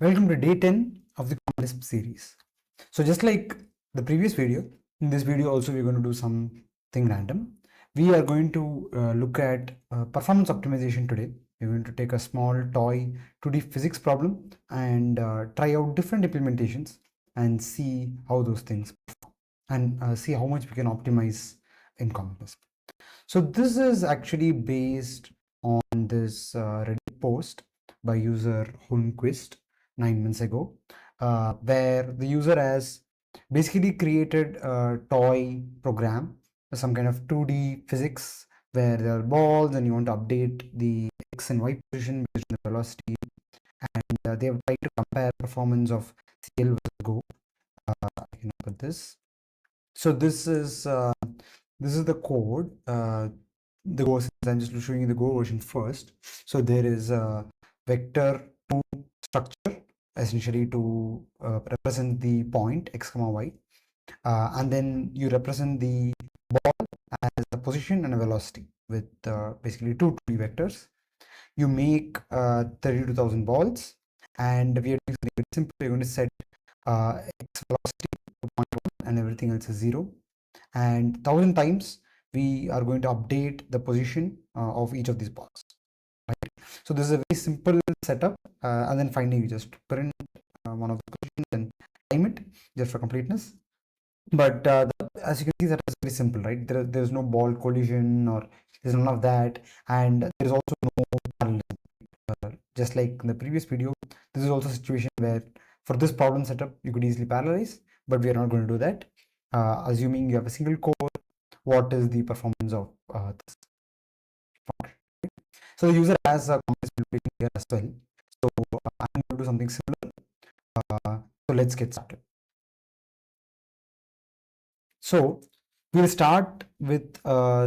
Welcome to day 10 of the Lisp series. So just like the previous video, in this video also we're going to do something random. We are going to look at performance optimization today. We're going to take a small toy 2D physics problem and try out different implementations and see how those things perform and see how much we can optimize in Common Lisp. So this is actually based on this Reddit post by user Hunquist 9 months ago, where the user has basically created a toy program, some kind of 2D physics where there are balls and you want to update the x and y position based on the velocity, and they have tried to compare performance of CL versus Go. I can put this. So this is the code. The Go, since I'm just showing you the Go version first. So there is a vector 2 structure essentially to represent the point x comma y, and then you represent the ball as a position and a velocity with basically two 2D vectors. You make 32,000 balls, and we are doing something very simple. We're going to set x velocity to 0.1 and everything else is 0, and 1,000 times we are going to update the position of each of these balls, right? So this is a very simple setup, and then finally you just print one of the positions and time it just for completeness. But as you can see, that is very simple, right? There's no ball collision or there's none of that, and there is also no parallelism. Just like in the previous video, this is also a situation where for this problem setup you could easily parallelize, but we are not going to do that. Assuming you have a single core, what is the performance of this function? So the user has a complex implementation here as well. So I'm going to do something similar. So let's get started. So we'll start with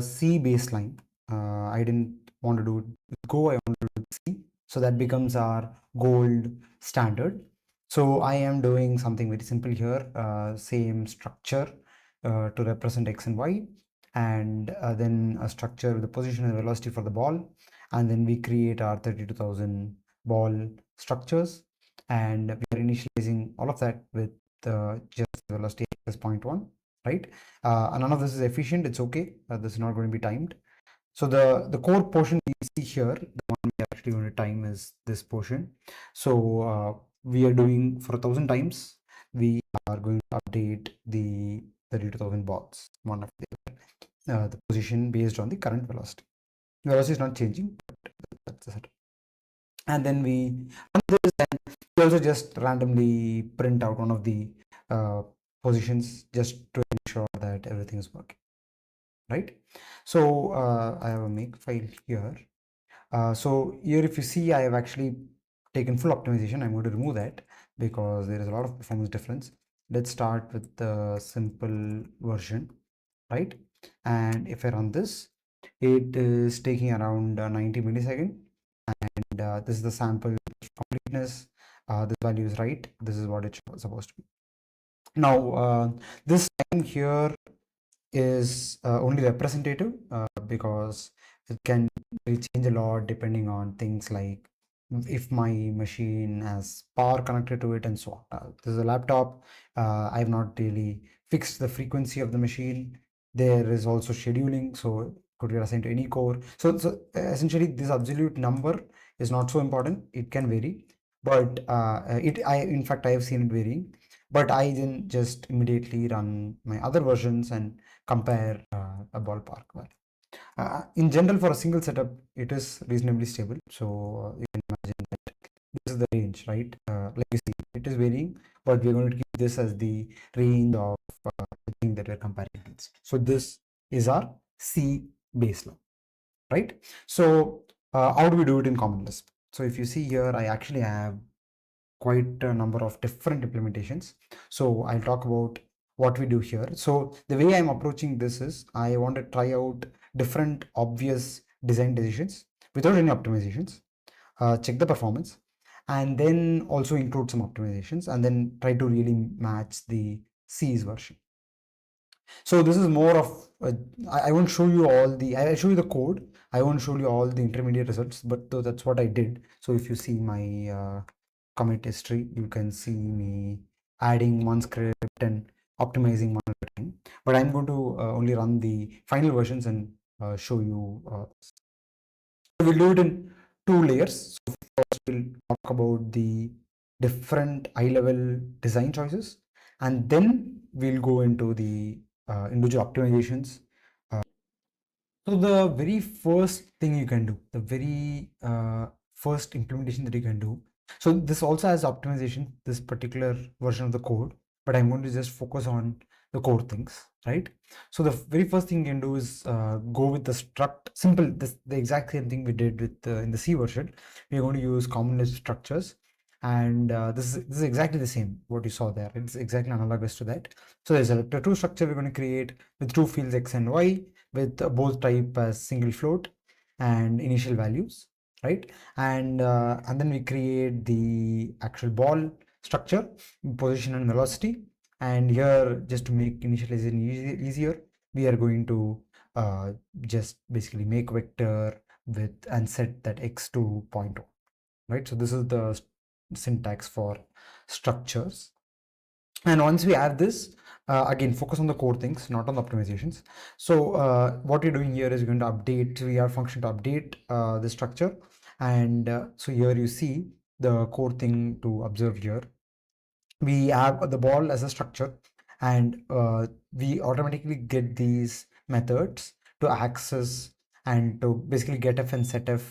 C baseline. I didn't want to do it with Go, I want to do it with C. So that becomes our gold standard. So I am doing something very simple here, same structure to represent X and Y, and then a structure with the position and velocity for the ball. And then we create our 32,000 ball structures, and we are initializing all of that with just velocity as 0.1, right? And none of this is efficient. It's okay. This is not going to be timed. So the core portion we see here, the one we are actually going to time is this portion. So we are doing for 1,000 times. We are going to update the 32,000 balls, one of the position based on the current velocity. The velocity is not changing, but that's the setup. And then we run this, and we also just randomly print out one of the positions just to ensure that everything is working, right? So I have a make file here. So here, if you see, I have actually taken full optimization. I'm going to remove that because there is a lot of performance difference. Let's start with the simple version, right? And if I run this, it is taking around 90 milliseconds, and this is the sample completeness. This value is right. This is what it's supposed to be. Now, this time here is only representative because it can really change a lot depending on things like if my machine has power connected to it and so on. This is a laptop. I have not really fixed the frequency of the machine. There is also scheduling, so could be assigned to any core. So essentially, this absolute number is not so important. It can vary, but in fact I have seen it varying. But I then just immediately run my other versions and compare a ballpark value. In general, for a single setup, it is reasonably stable. So you can imagine that this is the range, right? Like you see, it is varying, but we're going to keep this as the range of the thing that we're comparing against. So this is our C baseline, right? So how do we do it in Common Lisp? So if you see here, I actually have quite a number of different implementations. So I'll talk about what we do here. So the way I'm approaching this is I want to try out different obvious design decisions without any optimizations, check the performance, and then also include some optimizations, and then try to really match the C's version. So this is more of I won't show you all the, I'll show you the code. I won't show you all the intermediate results, but that's what I did. So if you see my commit history, you can see me adding one script and optimizing one at a time. But I'm going to only run the final versions and show you. We'll do it in two layers. So first, we'll talk about the different high-level design choices, and then we'll go into the individual optimizations. So the very first thing you can do, the very first implementation that you can do. So this also has optimization, this particular version of the code, but I'm going to just focus on the core things, right? So the very first thing you can do is go with the struct, simple, the exact same thing we did with in the C version. We're going to use common Lisp structures, and this is exactly the same what you saw there. It's exactly analogous to that. So there's a vector2 structure we're going to create with two fields x and y, with both type as single float and initial values, right? And then we create the actual ball structure, position and velocity. And here, just to make initialization easier, we are going to just basically make vector with and set that x to 0.1, right? So this is the syntax for structures. And once we have this, again, focus on the core things, not on the optimizations. So what we're doing here is we're going to update, we have a function to update the structure. And so here you see the core thing to observe here. We have the ball as a structure, and we automatically get these methods to access and to basically getf and setf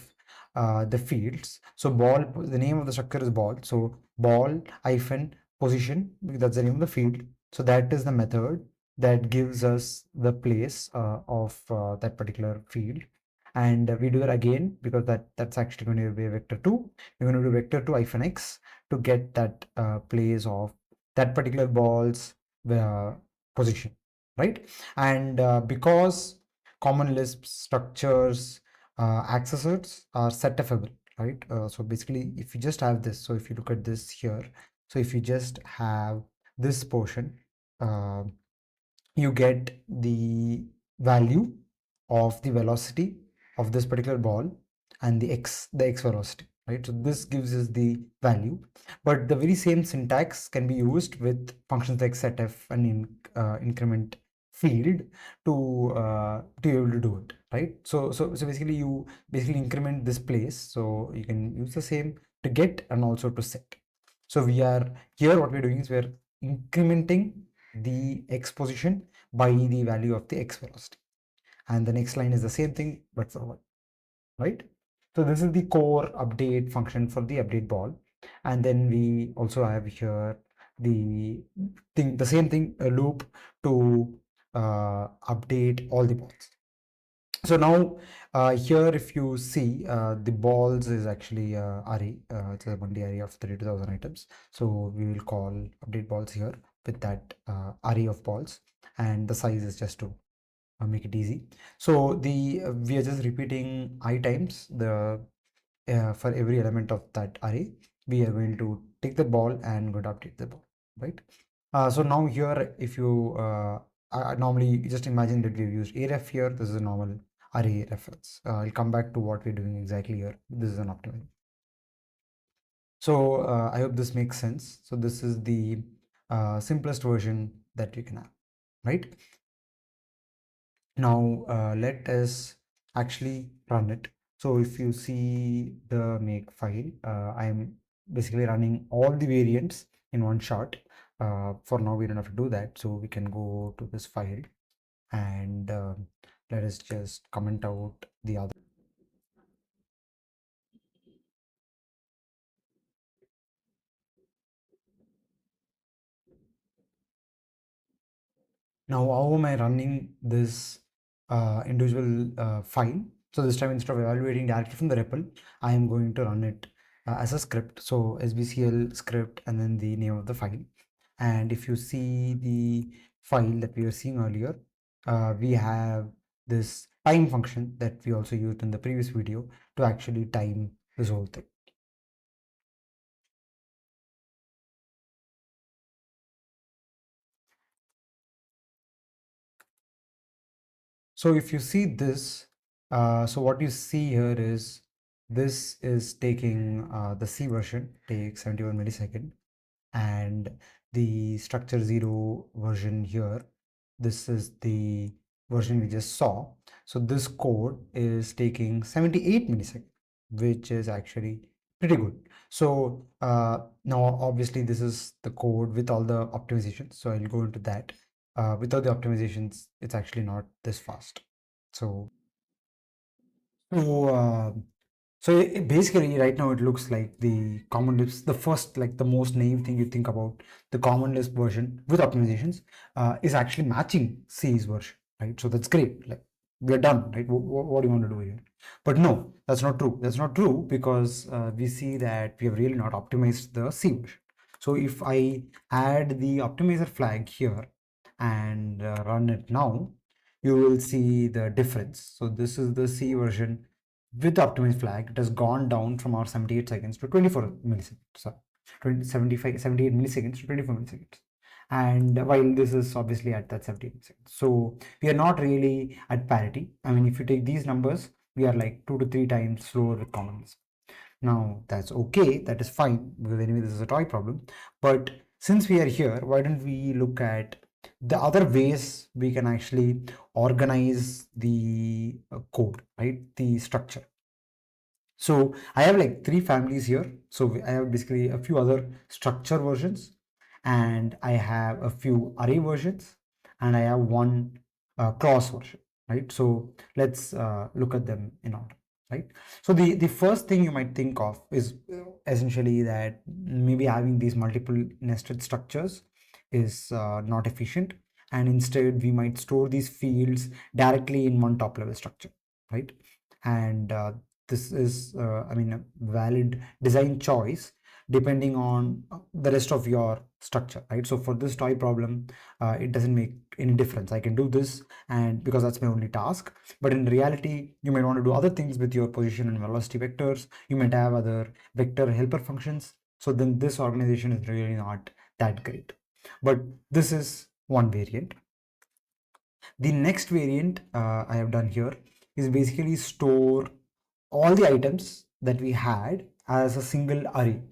the fields. So ball, the name of the structure is ball, so ball hyphen position, that's the name of the field. So that is the method that gives us the place of that particular field. And we do that again because that's actually going to be a vector2. We're going to do vector2 hyphen x to get that place of that particular ball's uh, position, right? And because common Lisp structures accessors are setfable, right? So basically, if you just have this, so if you look at this here, so if you just have this portion, uh, you get the value of the velocity of this particular ball and the x velocity, right? So this gives us the value, but the very same syntax can be used with functions like setf and increment field to be able to do it, right? So basically you basically increment this place, so you can use the same to get and also to set. So we are here, what we're doing is we're incrementing the x position by the value of the x velocity. And the next line is the same thing, but for y, right? So this is the core update function for the update ball. And then we also have here the the same thing, a loop to update all the balls. So now here, if you see the balls is actually array, it's a 1D array of 32,000 items. So we will call update balls here with that array of balls, and the size is just to make it easy. So the we are just repeating I times the for every element of that array. We are going to take the ball and going to update the ball, right? So now here, if you normally just imagine that we've used aref here. This is a normal array reference. I'll come back to what we're doing exactly here. This is an optimal. So I hope this makes sense. So this is the simplest version that you can have, right? Now let us actually run it. So if you see the make file, I'm basically running all the variants in one shot. For now, we don't have to do that. So we can go to this file and let us just comment out the other. Now, how am I running this individual file? So this time, instead of evaluating directly from the REPL, I am going to run it as a script. So sbcl script and then the name of the file. And if you see the file that we were seeing earlier, we have this time function that we also used in the previous video to actually time this whole thing. So if you see this, so what you see here is This is taking the C version, takes 71 millisecond, and the structure 0 version here, this is the version we just saw. So this code is taking 78 milliseconds, which is actually pretty good. So now obviously this is the code with all the optimizations, so I'll go into that. Without the optimizations, it's actually not this fast. So basically, right now it looks like the common Lisp, the first, like the most naive thing you think about, the common Lisp version with optimizations is actually matching C's version, right? So that's great. Like we're done, right? What do you want to do here? But no, that's not true. That's not true because we see that we have really not optimized the C version. So if I add the optimizer flag here and run it now, you will see the difference. So this is the C version with the optimized flag. It has gone down from our 78 seconds to 24 milliseconds. So 78 milliseconds to 24 milliseconds. And while this is obviously at that 78 milliseconds. So we are not really at parity. I mean, if you take these numbers, we are like 2 to 3 times slower with common Lisp. Now that's okay, that is fine, because anyway this is a toy problem. But since we are here, why don't we look at the other ways we can actually organize the code, right? The structure. So I have like 3 families here. So I have basically a few other structure versions, and I have a few array versions, and I have one clause version, right? So let's look at them in order, right? So the first thing you might think of is essentially that maybe having these multiple nested structures is not efficient, and instead we might store these fields directly in one top level structure, right? And this is I mean a valid design choice depending on the rest of your structure, right? So for this toy problem, it doesn't make any difference. I can do this, and because that's my only task. But in reality, you might want to do other things with your position and velocity vectors. You might have other vector helper functions. So then this organization is really not that great. But this is one variant. The next variant I have done here is basically store all the items that we had as a single array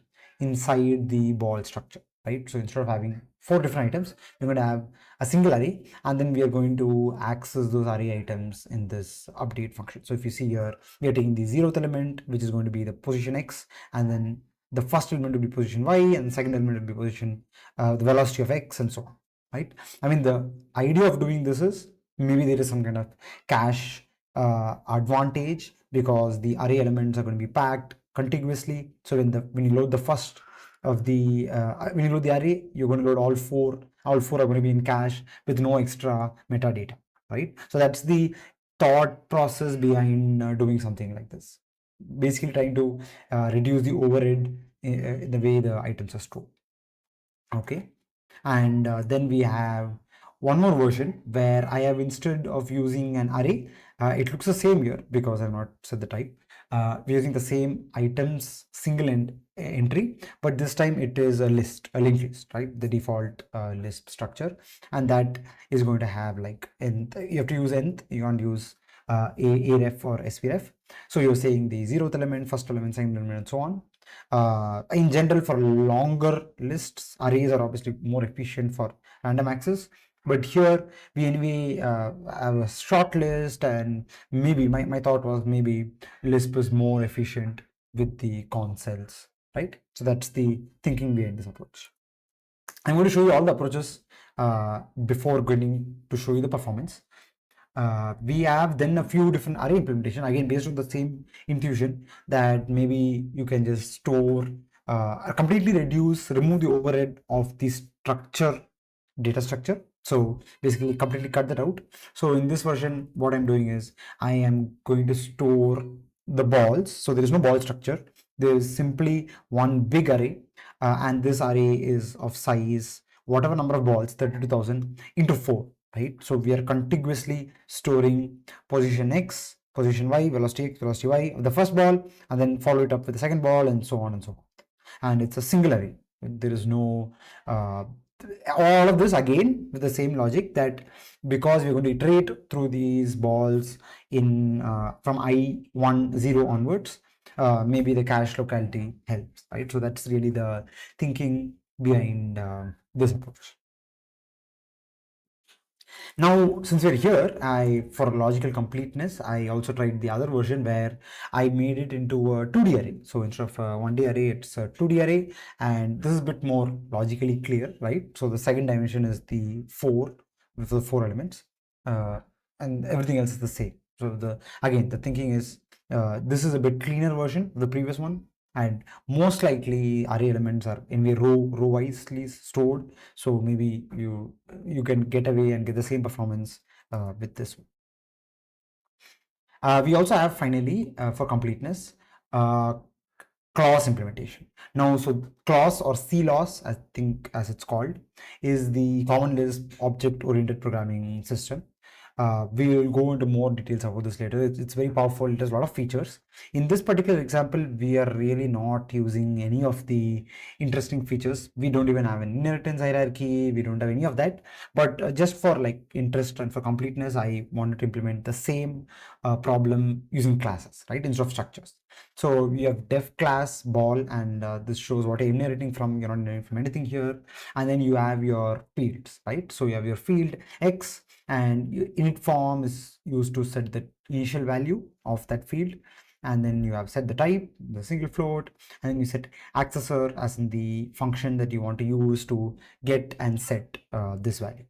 inside the ball structure, right? So instead of having 4 different items, we're going to have a single array, and then we are going to access those array items in this update function. So if you see here, we are taking the 0th element, which is going to be the position x, and then the first element will be position y, and the second element will be position the velocity of x, and so on, right? I mean, the idea of doing this is maybe there is some kind of cache advantage because the array elements are going to be packed contiguously. So when you load the first of the when you load the array, you're going to load all four. All four are going to be in cache with no extra metadata, right? So that's the thought process behind doing something like this. Basically, trying to reduce the overhead in the way the items are stored. Okay, and then we have one more version where I have, instead of using an array, it looks the same here because I've not set the type. We're using the same items single entry, but this time it is a list, a linked list, right? The default Lisp structure, and that is going to have like nth. You have to use nth. You can't use aref or svref. So you're saying the 0th element, first element, second element, and so on. In general, for longer lists, arrays are obviously more efficient for random access. But here we anyway have a short list, and maybe my thought was maybe Lisp is more efficient with the conn cells, right? So that's the thinking behind this approach. I'm going to show you all the approaches before going to show you the performance. We have then a few different array implementation, again based on the same intuition that maybe you can just store completely remove the overhead of the structure, data structure. So basically completely cut that out. So in this version, what I'm doing is I am going to store the balls. So there is no ball structure. There is simply one big array, and this array is of size whatever number of balls, 32,000 into 4, right? So we are contiguously storing position x, position y, velocity x, velocity y of the first ball, and then follow it up with the second ball, and so on and so on. And it's a single array. There is no all of this again with the same logic that because we're going to iterate through these balls in from I1 0 onwards, maybe the cache locality helps, right? So that's really the thinking behind this approach. Now, since we're here, for logical completeness, I also tried the other version where I made it into a 2D array. So instead of a 1D array, it's a 2D array, and this is a bit more logically clear, right? So the second dimension is the 4 with the 4 elements, uh, and everything else is the same. So the thinking is this is a bit cleaner version of the previous one, and most likely array elements are anyway row wisely stored, so maybe you can get away and get the same performance with this one. We also have finally for completeness uh, clause implementation. Now, so clause or CLOS, I think as it's called, is the common Lisp object oriented programming system. We will go into more details about this later. It's very powerful. It has a lot of features. In this particular example, we are really not using any of the interesting features. We don't even have an inheritance hierarchy. We don't have any of that. But just for like interest and for completeness, I wanted to implement the same problem using classes, right, instead of structures. So we have def class ball, and this shows what you're inheriting from. You're not inheriting from anything here. And then you have your fields, right? So you have your field X, and init form is used to set the initial value of that field. And then you have set the type, the single float, and then you set accessor as in the function that you want to use to get and set this value.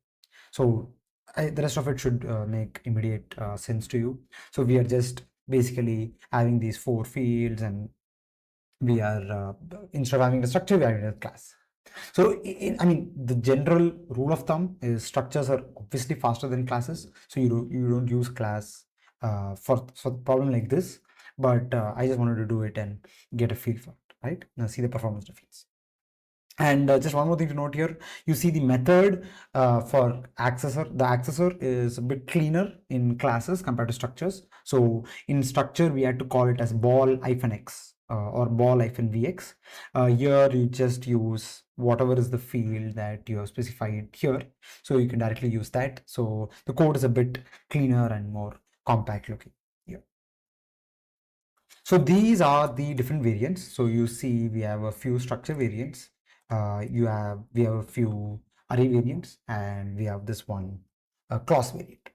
So the rest of it should make immediate sense to you. So we are just basically having these 4 fields, and we are instead of having the structure, we are having a class. So I mean, the general rule of thumb is structures are obviously faster than classes. So you don't use class for a problem like this. But I just wanted to do it and get a feel for it, right? Now see the performance difference. And just one more thing to note here, you see the method for accessor. The accessor is a bit cleaner in classes compared to structures. So in structure, we had to call it as ball-x or ball-vx. Here, you just use whatever is the field that you have specified here. So you can directly use that. So the code is a bit cleaner and more compact looking. So these are the different variants. So you see we have a few structure variants. We have a few array variants, and we have this one class variant.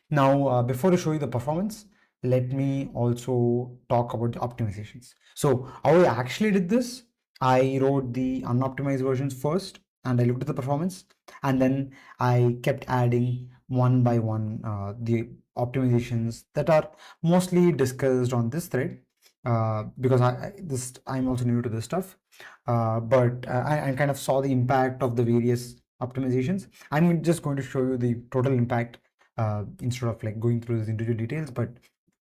Now, before I show you the performance, let me also talk about the optimizations. So how I actually did this, I wrote the unoptimized versions first, and I looked at the performance, and then I kept adding one by one the optimizations that are mostly discussed on this thread, because I'm also new to this stuff, but I kind of saw the impact of the various optimizations. I'm just going to show you the total impact instead of like going through these individual details, but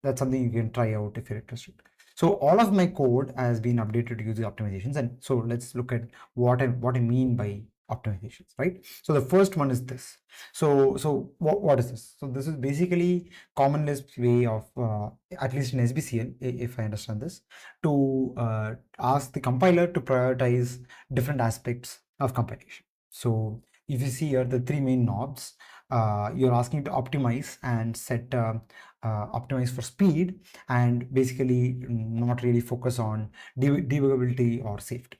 that's something you can try out if you're interested. So all of my code has been updated to use the optimizations, and so let's look at what I mean by optimizations, right? So the first one is this. So what is this? So this is basically common Lisp way of at least in SBCL, if I understand this, to ask the compiler to prioritize different aspects of compilation. So if you see here the 3 main knobs, you're asking to optimize and set optimize for speed, and basically not really focus on debuggability or safety.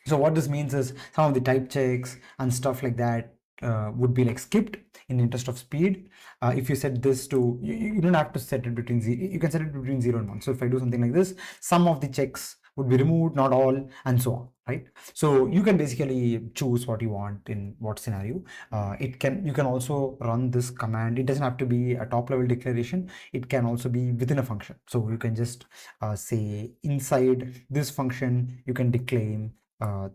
So what this means is some of the type checks and stuff like that would be like skipped in the interest of speed. If you set this to, you don't have to set it between zero, you can set it between 0 and 1. So if I do something like this, some of the checks would be removed, not all, and so on, right? So you can basically choose what you want in what scenario. You can also run this command. It doesn't have to be a top level declaration. It can also be within a function. So you can just say inside this function, you can declare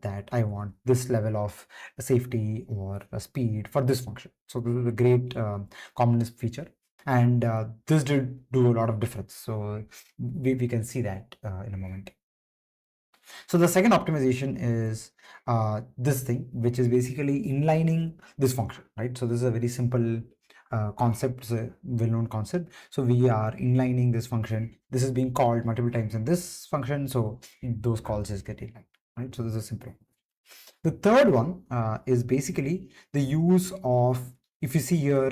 that I want this level of safety or speed for this function. So this is a great common Lisp feature, and this did do a lot of difference. So we can see that in a moment. So the second optimization is this thing, which is basically inlining this function, right? So this is a very simple concept, it's a well-known concept. So we are inlining this function. This is being called multiple times in this function, so those calls just get inlined, right? So this is simple. The third one is basically the use of if you see here,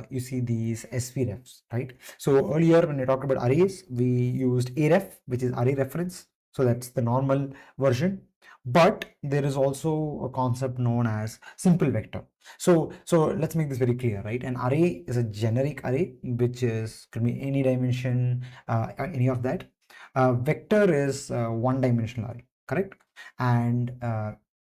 you see these SVRefs, right? So earlier when we talked about arrays, we used aref, which is array reference. So that's the normal version. But there is also a concept known as simple vector. So let's make this very clear, right? An array is a generic array, which is could be any dimension, any of that. Vector is one-dimensional array, correct? And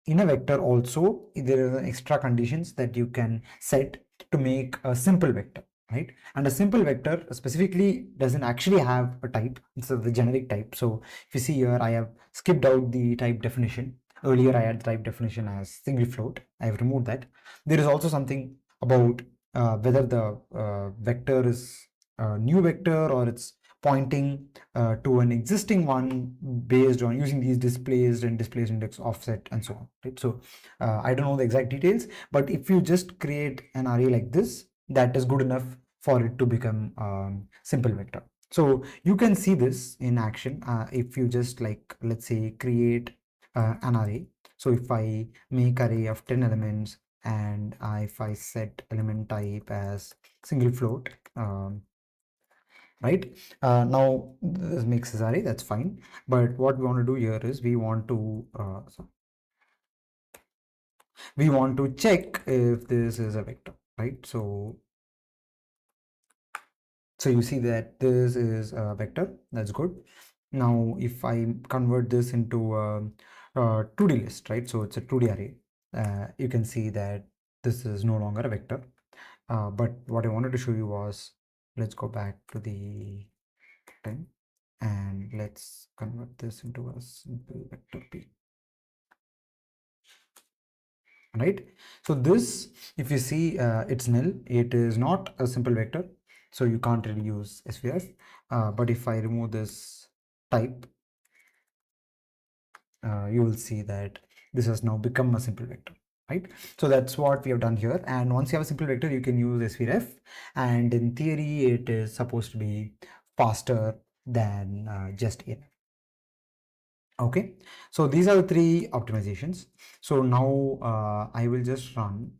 in a vector also there are extra conditions that you can set to make a simple vector, right? And a simple vector specifically doesn't actually have a type. It's the generic type. So if you see here, I have skipped out the type definition. Earlier I had the type definition as single float. I have removed that. There is also something about whether the vector is a new vector or it's pointing to an existing one based on using these displaced and displaced index offset and so on, right? So I don't know the exact details, but if you just create an array like this, that is good enough for it to become simple vector. So you can see this in action if you just, like, let's say, create an array. So if I make array of 10 elements and if I set element type as single float, right? Now this makes this array, that's fine. But what we want to do here is we want to check if this is a vector, right? So you see that this is a vector, that's good. Now if I convert this into a 2D list, right? So it's a 2D array. You can see that this is no longer a vector. But what I wanted to show you was, let's go back to the 10 and let's convert this into a simple vector p, right? So this, if you see, it's nil, it is not a simple vector, so you can't really use SVF. But if I remove this type, you will see that this has now become a simple vector, right? So that's what we have done here. And once you have a simple vector, you can use SVRef, and in theory it is supposed to be faster than just aref. Okay, so these are the three optimizations. So now I will just run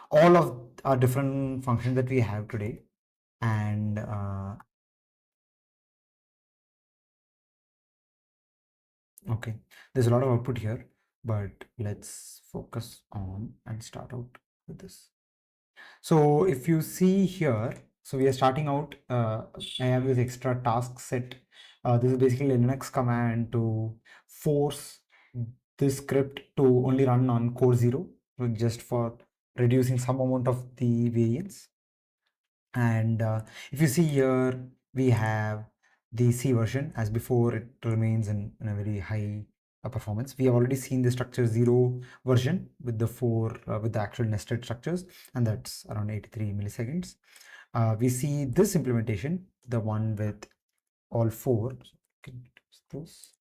all of our different functions that we have today, and okay, there's a lot of output here, but let's focus on and start out with this. So if you see here, so we are starting out, I have this extra task set. This is basically a Linux command to force this script to only run on core 0, just for reducing some amount of the variance. And if you see here, we have the C version. As before, it remains in a very high performance. We have already seen the structure 0 version with the with the actual nested structures, and that's around 83 milliseconds. We see this implementation, the one with all four. Can this?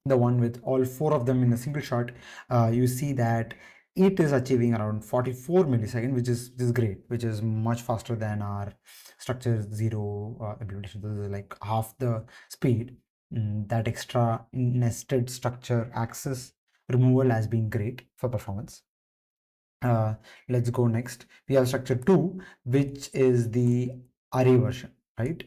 The one with all four of them in a single shot, you see that it is achieving around 44 milliseconds, which is great, which is much faster than our structure 0 implementation. This is like half the speed. That extra nested structure access removal has been great for performance. Let's go next. We have structure 2, which is the array version, right?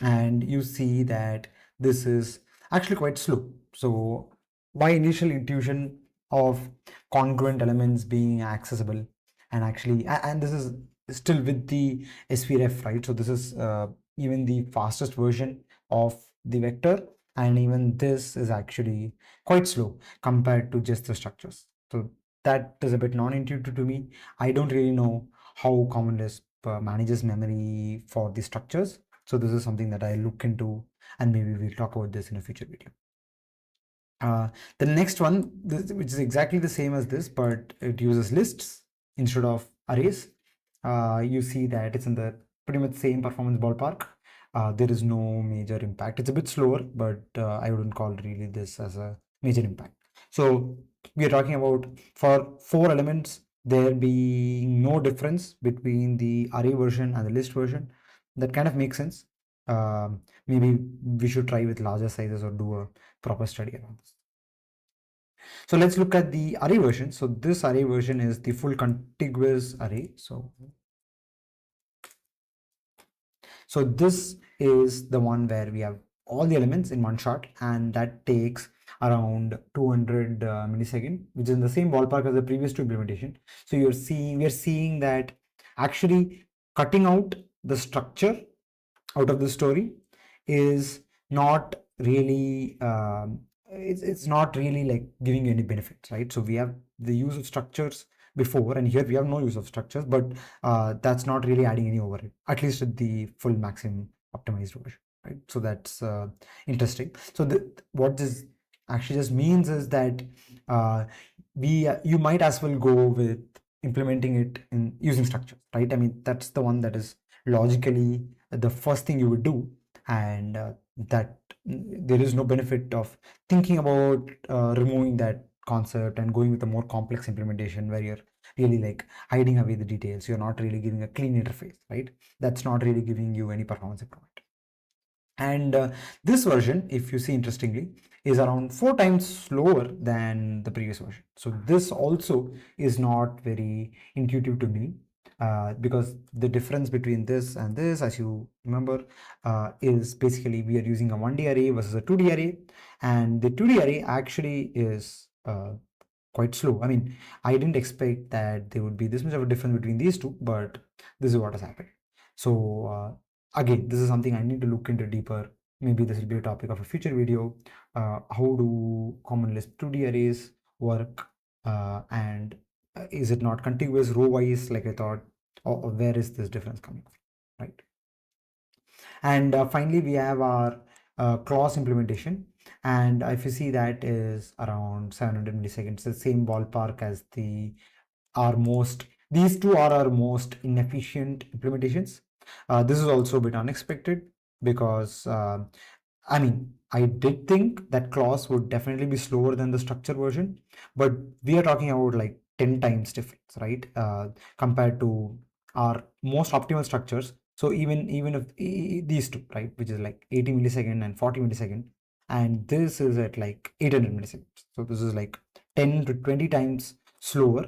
And you see that this is actually quite slow. So my initial intuition of congruent elements being accessible, and actually, and this is still with the SVRef, right? So this is even the fastest version of the vector, and even this is actually quite slow compared to just the structures. So that is a bit non-intuitive to me. I don't really know how Common Lisp manages memory for the structures. So this is something that I look into, and maybe we'll talk about this in a future video. The next one, which is exactly the same as this, but it uses lists instead of arrays. You see that it's in the pretty much same performance ballpark. There is no major impact. It's a bit slower, but I wouldn't call really this as a major impact. So we are talking about, for 4 elements, there being no difference between the array version and the list version. That kind of makes sense. Maybe we should try with larger sizes or do a proper study around this. So let's look at the array version. So this array version is the full contiguous array. So this is the one where we have all the elements in one shot, and that takes around 200 millisecond, which is in the same ballpark as the previous two implementation. So we are seeing that actually cutting out the structure out of the story is not really it's not really like giving you any benefits, right? So we have the use of structures before, and here we have no use of structures, but that's not really adding any overhead, at least at the full maximum optimized version, right? So that's interesting. So what this actually just means is that uh, you might as well go with implementing it in using structures, right? I mean, that's the one that is logically the first thing you would do, and that there is no benefit of thinking about removing that concept and going with a more complex implementation where you're really like hiding away the details. You're not really giving a clean interface, right? That's not really giving you any performance improvement. And this version, if you see interestingly, is around 4 times slower than the previous version. So this also is not very intuitive to me, because the difference between this and this, as you remember, is basically we are using a 1D array versus a 2D array, and the 2D array actually is quite slow. I mean, I didn't expect that there would be this much of a difference between these two, but this is what has happened. So again, this is something I need to look into deeper. Maybe this will be a topic of a future video. How do common Lisp 2D arrays work, and is it not contiguous row wise like I thought, or where is this difference coming from, right? And finally, we have our clause implementation. And if you see, that is around 700 milliseconds, the same ballpark as these two are our most inefficient implementations. This is also a bit unexpected because I mean, I did think that clause would definitely be slower than the structure version, but we are talking about like 10 times difference, right? Compared to our most optimal structures. So even if these two, right, which is like 80 millisecond and 40 millisecond, and this is at like 800 milliseconds. So this is like 10 to 20 times slower.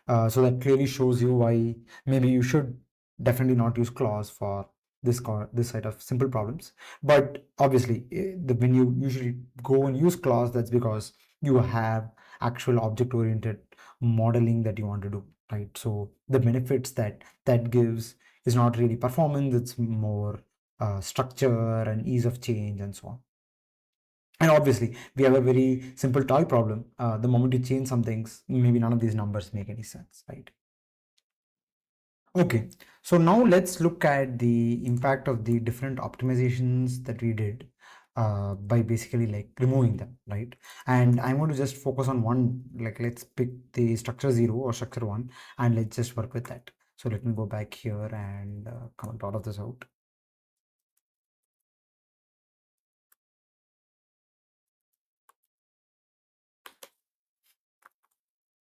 So that clearly shows you why maybe you should definitely not use clause for this side of simple problems. But obviously, when you usually go and use clause, that's because you have actual object-oriented modeling that you want to do, right? So the benefits that gives is not really performance; it's more structure and ease of change and so on. And obviously, we have a very simple toy problem. The moment you change some things, maybe none of these numbers make any sense, right? Okay, so now let's look at the impact of the different optimizations that we did by basically like removing them, right? And I'm going to just focus on one, like let's pick the structure 0 or structure 1, and let's just work with that. So let me go back here and comment all of this out.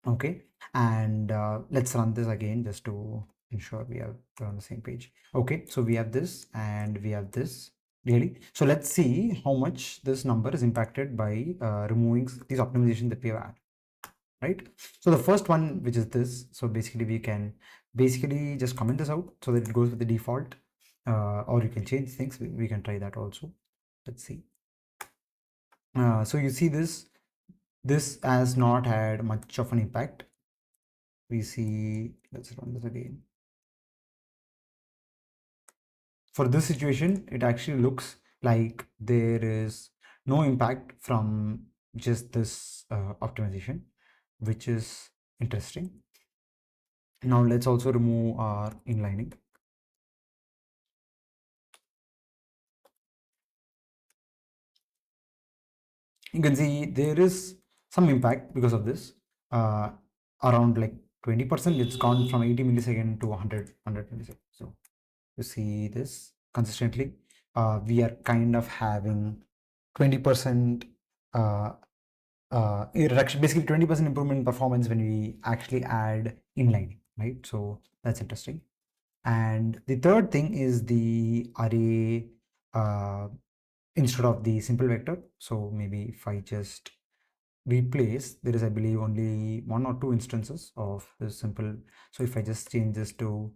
Okay, and let's run this again just to ensure we're on the same page. Okay, so we have this and we have this, really. So let's see how much this number is impacted by removing these optimizations that we have had, right? So the first one, which is this, so basically we can basically just comment this out so that it goes with the default, or you can change things. We can try that also. Let's see. So you see this has not had much of an impact. We see, let's run this again. For this situation, it actually looks like there is no impact from just this optimization, which is interesting. Now let's also remove our inlining. You can see there is some impact because of this. Around like 20%, it's gone from 80 millisecond to 100 milliseconds. So you see this consistently. We are kind of having 20% reduction, basically 20% improvement in performance when we actually add inlining, right? So that's interesting. And the third thing is the array instead of the simple vector. So maybe if I just replace, there is, I believe, only one or two instances of this simple. So if I just change this to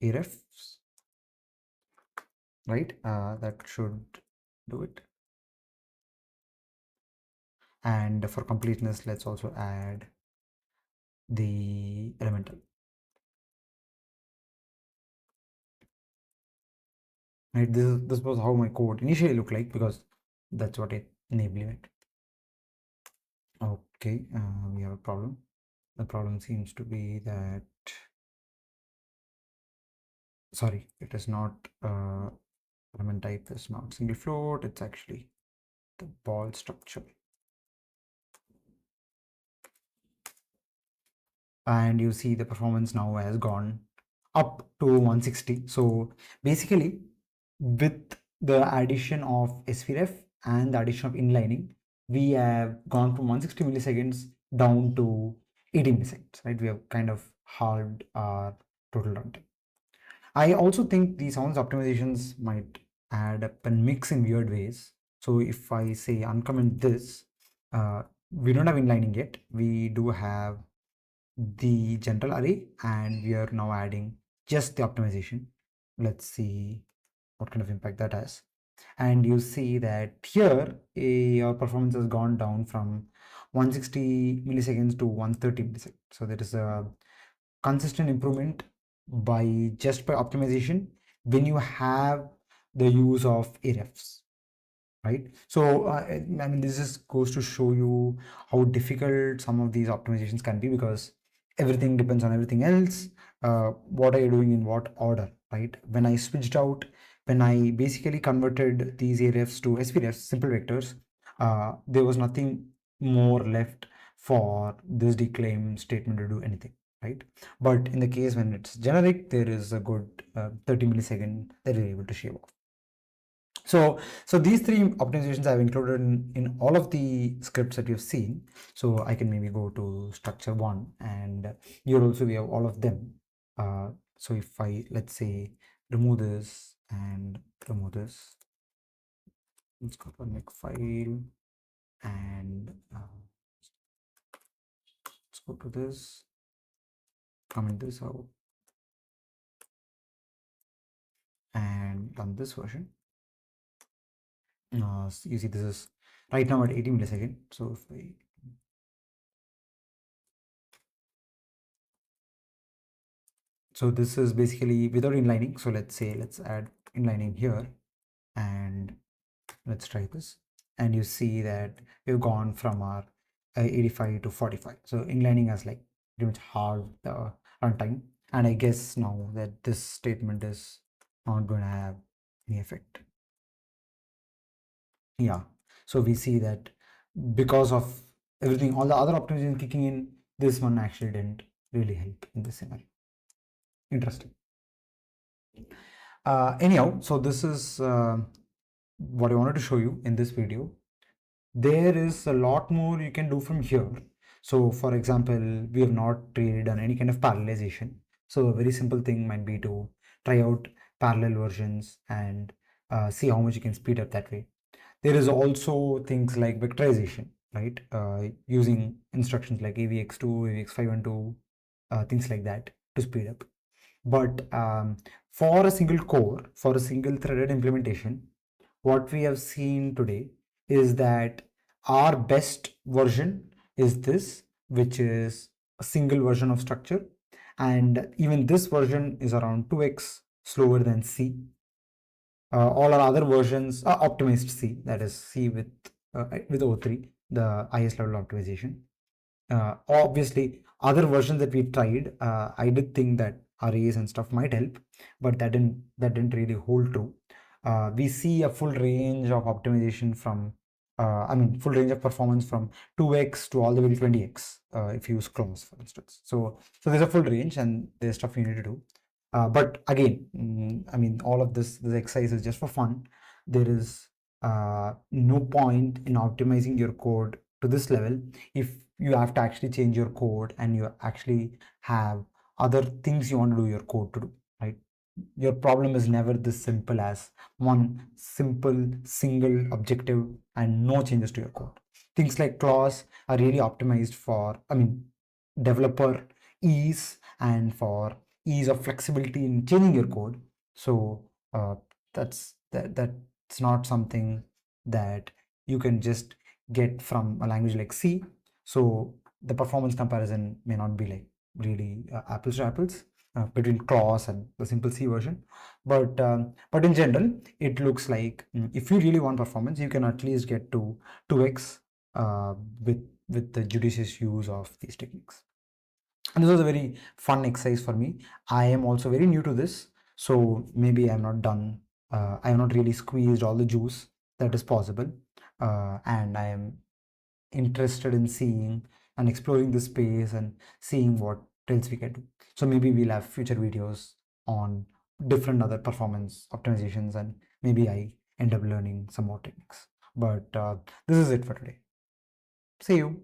arefs, right, that should do it. And for completeness, let's also add the elemental. Right, this was how my code initially looked like, because that's what it enabling it. Okay, we have a problem. The problem seems to be that, sorry, it is not element type is not single float, it's actually the ball structure. And you see the performance now has gone up to 160. So basically, with the addition of SVREF and the addition of inlining, we have gone from 160 milliseconds down to 80 milliseconds, right? We have kind of halved our total runtime. I also think the sounds optimizations might add up and mix in weird ways. So if I say uncomment this, we don't have inlining yet. We do have the general array, and we are now adding just the optimization. Let's see what kind of impact that has. And you see that here your performance has gone down from 160 milliseconds to 130 milliseconds. So there is a consistent improvement by just by optimization when you have the use of arefs, right? So I mean, this just goes to show you how difficult some of these optimizations can be, because everything depends on everything else. What are you doing in what order, right? When I switched out, when I basically converted these arefs to SVRefs, simple vectors, there was nothing more left for this declaim statement to do anything, right? But in the case when it's generic, there is a good 30 millisecond that you're able to shave off. So these three optimizations I've included in all of the scripts that you've seen. So I can maybe go to structure one, and here also we have all of them. So if I, let's say, remove this and remove this, let's go to make file, and let's go to this, comment this out, and run this version. So you see this is right now at 80 millisecond. So if I, so this is basically without inlining. So let's say, let's add inlining here, and let's try this. And you see that we've gone from our 85 to 45. So inlining has like pretty much halved the runtime. And I guess now that this statement is not going to have any effect. Yeah. So we see that because of everything, all the other optimizations kicking in, this one actually didn't really help in this scenario. Interesting. Anyhow, so this is what I wanted to show you in this video. There is a lot more you can do from here. So for example, we have not really done any kind of parallelization. So a very simple thing might be to try out parallel versions and see how much you can speed up that way. There is also things like vectorization, right? Using instructions like avx2, avx512, things like that to speed up. But for a single core, for a single threaded implementation, what we have seen today is that our best version is this, which is a single version of structure. And even this version is around 2x slower than C. All our other versions are optimized C, that is C with O3, the highest level optimization. Obviously, other versions that we tried, I did think that arrays and stuff might help, but that didn't really hold true. We see a full range of optimization from, I mean, full range of performance from 2x to all the way to 20x if you use clause, for instance. So there's a full range, and there's stuff you need to do. But again, I mean, all of this exercise is just for fun. There is no point in optimizing your code to this level if you have to actually change your code and you actually have other things you want to do your code to do, right? Your problem is never this simple as one simple single objective and no changes to your code. Things like clause are really optimized for, developer ease and for ease of flexibility in changing your code. So that's not something that you can just get from a language like C. So the performance comparison may not be like really apples to apples between clause and the simple C version. But in general, it looks like if you really want performance, you can at least get to 2x uh, with the judicious use of these techniques. And this was a very fun exercise for me. I am also very new to this, so maybe I'm not done. I have not really squeezed all the juice that is possible, and I am interested in seeing and exploring the space and seeing what else we can do. So maybe we'll have future videos on different other performance optimizations, and maybe I end up learning some more techniques. But this is it for today. See you.